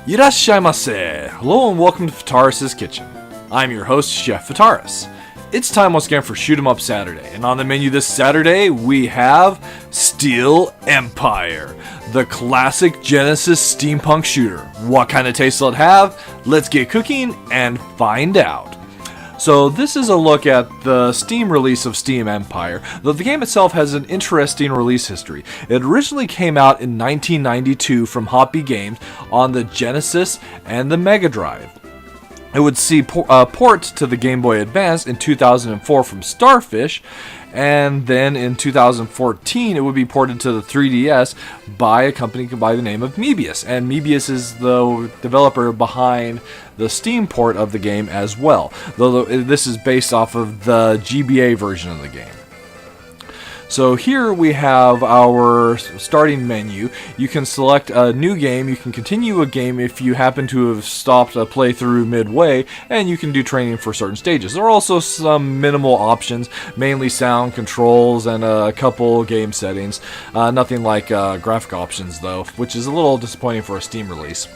Irashaimase! Hello and welcome to Fitaurus Kitchen. I'm your host, Chef Fitaurus. It's time once again for Shoot 'em Up Saturday, and on the menu this Saturday we have Steel Empire, the classic Genesis steampunk shooter. What kind of taste will it have? Let's get cooking and find out. So this is a look at the Steam release of Steel Empire, though the game itself has an interesting release history. It originally came out in 1992 from Hoppy Games on the Genesis and the Mega Drive. It would see port to the Game Boy Advance in 2004 from Starfish, and then in 2014 it would be ported to the 3DS by a company by the name of Mebius, and Mebius is the developer behind the Steam port of the game as well, though this is based off of the GBA version of the game. So here we have our starting menu. You can select a new game, you can continue a game if you happen to have stopped a playthrough midway, and you can do training for certain stages. There are also some minimal options, mainly sound controls and a couple game settings. Nothing like graphic options though, which is a little disappointing for a Steam release.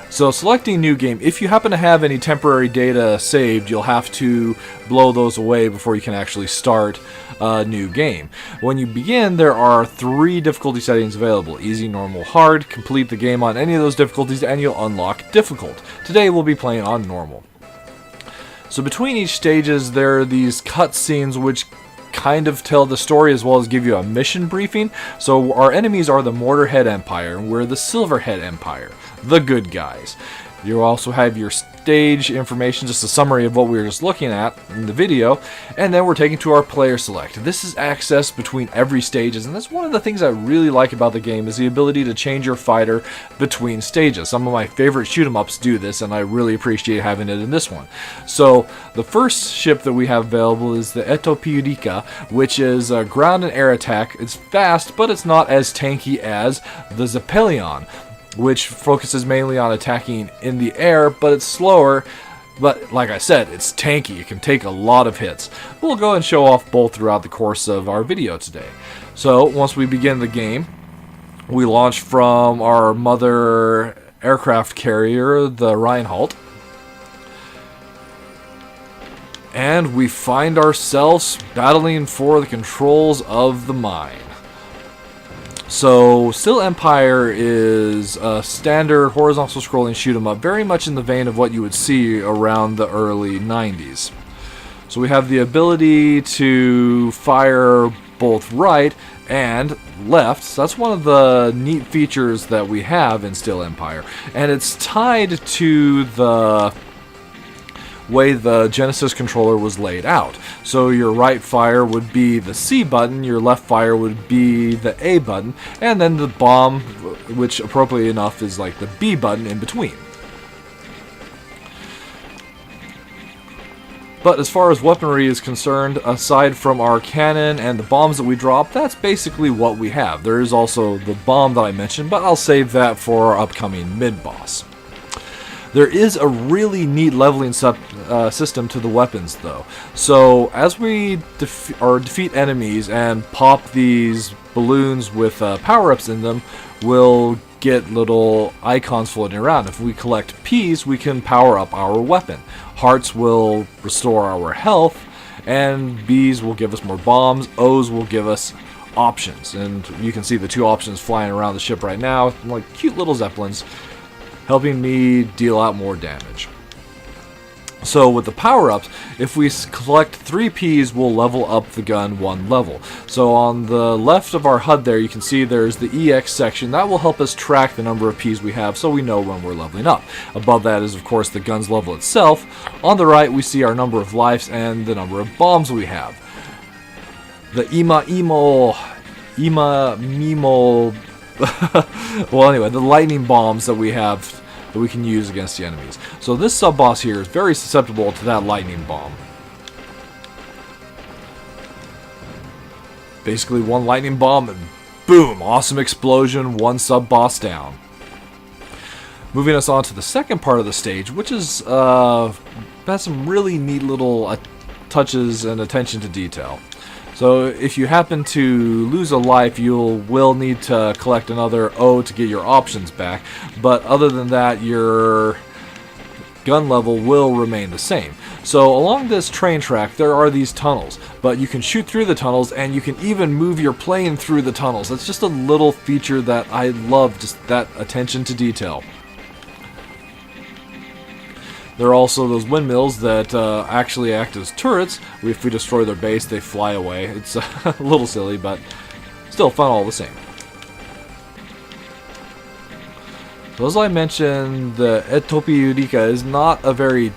So selecting new game, if you happen to have any temporary data saved, you'll have to blow those away before you can actually start a new game. When you begin, there are 3 difficulty settings available: easy, normal, hard. Complete the game on any of those difficulties and you'll unlock difficult. Today we'll be playing on normal. So between each stages there are these cutscenes which kind of tell the story as well as give you a mission briefing. So our enemies are the Mortarhead Empire, and we're the Silverhead Empire, the good guys. You also have your stage information, just a summary of what we were just looking at in the video, and then we're taken to our player select. This is access between every stages, and that's one of the things I really like about the game, is the ability to change your fighter between stages. Some of my favorite shoot 'em ups do this, and I really appreciate having it in this one. So the first ship that we have available is the Etopiurica, which is a ground and air attack. It's fast, but it's not as tanky as the Zeppelion, which focuses mainly on attacking in the air, but it's slower. But like I said, it's tanky. It can take a lot of hits. We'll go and show off both throughout the course of our video today. So once we begin the game, we launch from our mother aircraft carrier, the Reinhold, and we find ourselves battling for the controls of the mine. So, Steel Empire is a standard horizontal scrolling shoot 'em up, very much in the vein of what you would see around the early 90s. So we have the ability to fire both right and left. So that's one of the neat features that we have in Steel Empire, and it's tied to the way the Genesis controller was laid out. So your right fire would be the C button, your left fire would be the A button, and then the bomb, which appropriately enough is like the B button in between. But as far as weaponry is concerned, aside from our cannon and the bombs that we drop, that's basically what we have. There is also the bomb that I mentioned, but I'll save that for our upcoming mid-boss. There is a really neat leveling system to the weapons though. So as we defeat enemies and pop these balloons with power-ups in them, we'll get little icons floating around. If we collect P's, we can power up our weapon. Hearts will restore our health, and B's will give us more bombs. O's will give us options, and you can see the 2 options flying around the ship right now, like cute little zeppelins, helping me deal out more damage. So with the power-ups, if we collect 3 Ps, we'll level up the gun 1 level. So on the left of our HUD there, you can see there's the EX section. That will help us track the number of Ps we have so we know when we're leveling up. Above that is, of course, the gun's level itself. On the right, we see our number of lives and the number of bombs we have. The Mimo well, anyway, the lightning bombs that we have that we can use against the enemies. So this sub-boss here is very susceptible to that lightning bomb. Basically 1 lightning bomb and boom, awesome explosion, 1 sub-boss down. Moving us on to the second part of the stage, which is has some really neat little touches and attention to detail. So if you happen to lose a life, you will need to collect another O to get your options back. But other than that, your gun level will remain the same. So along this train track, there are these tunnels, but you can shoot through the tunnels, and you can even move your plane through the tunnels. That's just a little feature that I love, just that attention to detail. There are also those windmills that actually act as turrets. If we destroy their base, they fly away. It's a little silly, but still fun all the same. So as I mentioned, the Etopi Eureka is not a very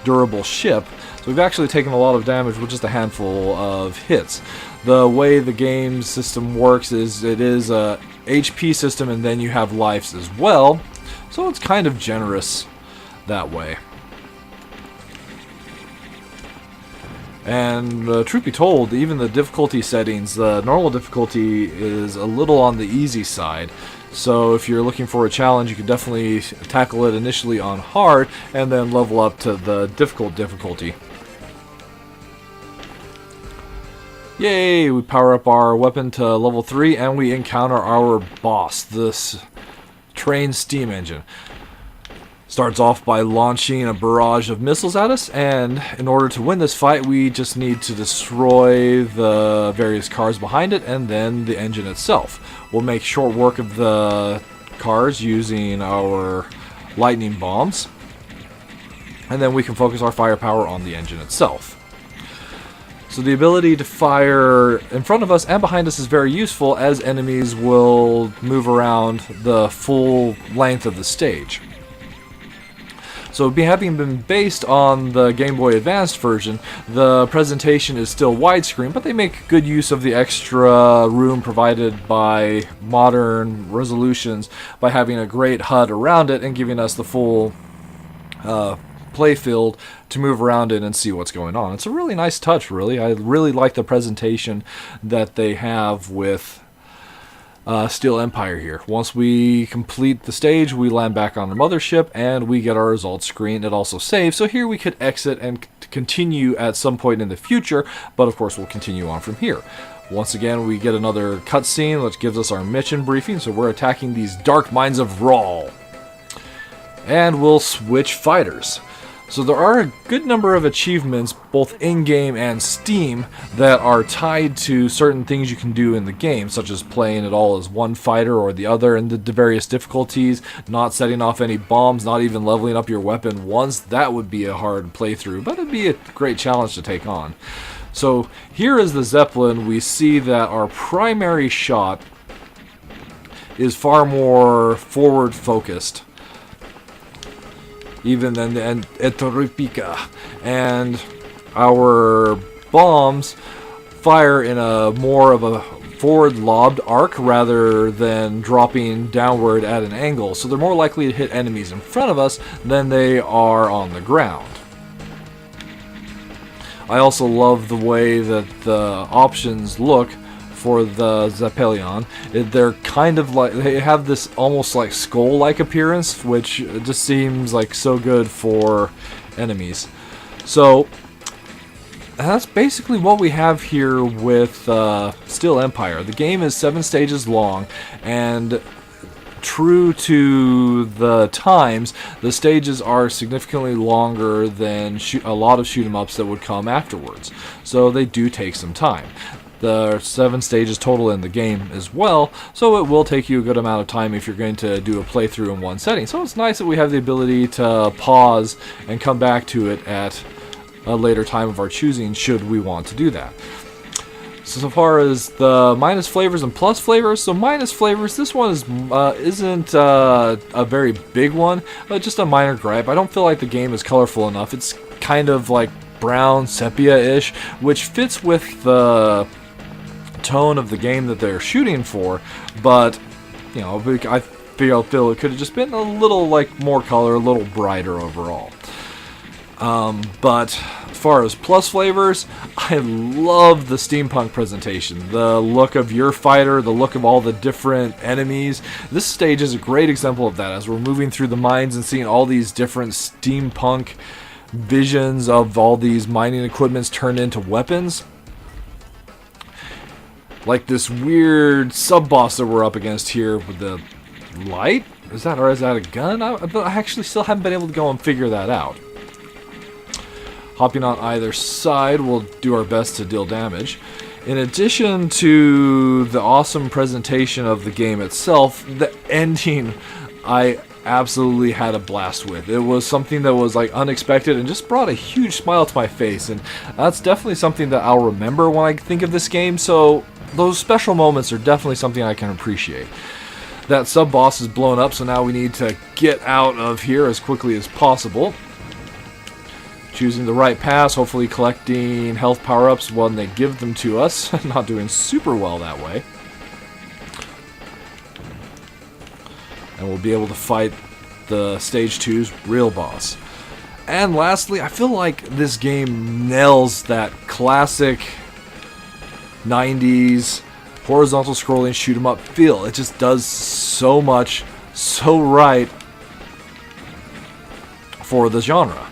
durable ship, so we've actually taken a lot of damage with just a handful of hits. The way the game system works is it is a HP system, and then you have lives as well, so it's kind of generous that way. And truth be told, even the difficulty settings, the normal difficulty is a little on the easy side. So if you're looking for a challenge, you can definitely tackle it initially on hard and then level up to the difficult difficulty. Yay! We power up our weapon to level 3 and we encounter our boss, this train steam engine. Starts off by launching a barrage of missiles at us, and in order to win this fight, we just need to destroy the various cars behind it and then the engine itself. We'll make short work of the cars using our lightning bombs, and then we can focus our firepower on the engine itself. So the ability to fire in front of us and behind us is very useful, as enemies will move around the full length of the stage. So having been based on the Game Boy Advanced version, the presentation is still widescreen, but they make good use of the extra room provided by modern resolutions by having a great HUD around it and giving us the full play field to move around in and see what's going on. It's a really nice touch, really. I really like the presentation that they have with Steel Empire here. Once we complete the stage, we land back on the mothership and we get our results screen. It also saves, so here we could exit and continue at some point in the future, but of course we'll continue on from here. Once again, we get another cutscene which gives us our mission briefing. So we're attacking these dark mines of Rawl, and we'll switch fighters. So there are a good number of achievements, both in-game and Steam, that are tied to certain things you can do in the game, such as playing it all as one fighter or the other, and the various difficulties, not setting off any bombs, not even leveling up your weapon once. That would be a hard playthrough, but it'd be a great challenge to take on. So here is the Zeppelin. We see that our primary shot is far more forward-focused even than the Etopi, and our bombs fire in a more of a forward lobbed arc rather than dropping downward at an angle, so they're more likely to hit enemies in front of us than they are on the ground. I also love the way that the options look for the Zeppelion. They're kind of like, they have this almost like skull-like appearance, which just seems like so good for enemies. So that's basically what we have here with Steel Empire. The game is 7 stages long, and true to the times, the stages are significantly longer than a lot of shoot-em-ups that would come afterwards. So they do take some time. There are 7 stages total in the game as well, so it will take you a good amount of time if you're going to do a playthrough in one setting. So it's nice that we have the ability to pause and come back to it at a later time of our choosing, should we want to do that. So far as the minus flavors and plus flavors, so minus flavors, this one isn't a very big one, but just a minor gripe. I don't feel like the game is colorful enough. It's kind of like brown sepia-ish, which fits with the tone of the game that they're shooting for, but you know, I feel it could have just been a little like more color, a little brighter overall. But as far as plus flavors, I love the steampunk presentation. The look of your fighter, the look of all the different enemies. This stage is a great example of that, as we're moving through the mines and seeing all these different steampunk visions of all these mining equipments turned into weapons. like this weird sub-boss that we're up against here with the light. Is that a gun? I actually still haven't been able to go and figure that out. Hopping on either side, we'll do our best to deal damage. In addition to the awesome presentation of the game itself, the ending I absolutely had a blast with. It was something that was like unexpected and just brought a huge smile to my face, and that's definitely something that I'll remember when I think of this game, so those special moments are definitely something I can appreciate. That sub-boss is blown up, so now we need to get out of here as quickly as possible. Choosing the right pass, hopefully collecting health power-ups when they give them to us. Not doing super well that way. And we'll be able to fight the Stage 2's real boss. And lastly, I feel like this game nails that classic 90s horizontal scrolling shoot 'em up feel. It just does so much, so right for the genre.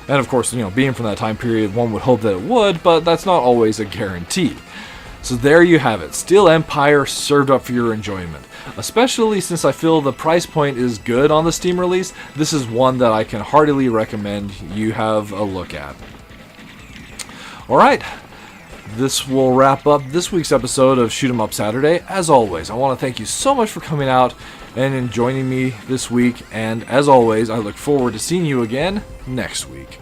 And of course, being from that time period, one would hope that it would, but that's not always a guarantee. So there you have it, Steel Empire served up for your enjoyment. Especially since I feel the price point is good on the Steam release, this is one that I can heartily recommend you have a look at. Alright, this will wrap up this week's episode of Shoot 'em Up Saturday. As always, I want to thank you so much for coming out and joining me this week, and as always, I look forward to seeing you again next week.